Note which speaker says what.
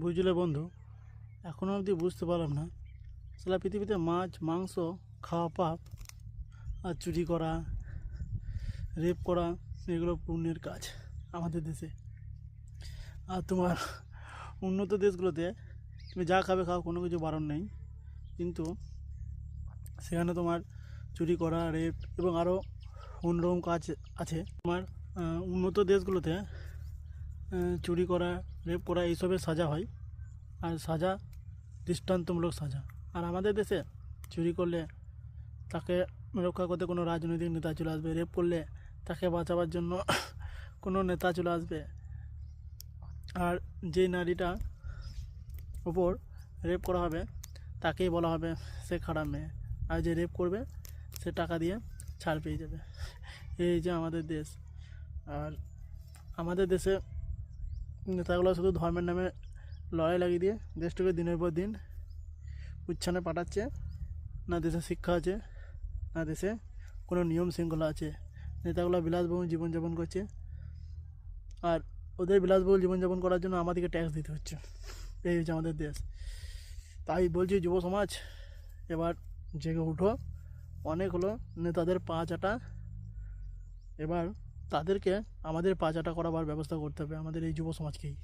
Speaker 1: বুঝলে বন্ধু, এখনও অবধি বুঝতে পারলাম না সারা পৃথিবীতে মাছ মাংস খাওয়া পাপ, আর চুরি করা, রেপ করা এগুলো পুণ্যের কাজ আমাদের দেশে। আর তোমার উন্নত দেশগুলোতে তুমি যা খাবে খাও, কোনো কিছু বারণ নেই, কিন্তু সেখানে তোমার চুরি করা, রেপ এবং আরও অন্যরকম কাজ আছে। তোমার উন্নত দেশগুলোতে চুরি করা, রেপ করা এইসবের সাজা হয়, আর সাজা দৃষ্টান্তমূলক সাজা। আর আমাদের দেশে চুরি করলে তাকে রক্ষা করতে কোনো রাজনৈতিক নেতা চলে আসবে, রেপ করলে তাকে বাঁচাবার জন্য কোনো নেতা চলে আসবে, আর যে নারীটা ওপর রেপ করা হবে তাকেই বলা হবে সে খারাপ মেয়ে, আর যে রেপ করবে সে টাকা দিয়ে ছাড় পেয়ে যাবে। এই যে আমাদের দেশ। আর আমাদের দেশে নেতাগুলো শুধু ধর্মের নামে লড়াই লাগিয়ে দিয়ে দেশটাকে দিনের পর দিন উচ্ছানে পাঠাচ্ছে। না দেশে শিক্ষা আছে, না দেশে কোনো নিয়ম শৃঙ্খলা আছে। নেতাগুলো বিলাসবহুল জীবনযাপন করছে, আর ওদের বিলাসবহুল জীবনযাপন করার জন্য আমাদেরকে ট্যাক্স দিতে হচ্ছে। এই হচ্ছে আমাদের দেশ। তাই বলছি যুব সমাজ, এবার জেগে উঠো, অনেক হলো নেতাদের পা চাটা। এবার তাদেরকে আমাদের পা চাটা করাবার ব্যবস্থা করতে হবে, আমাদের এই যুব সমাজকেই।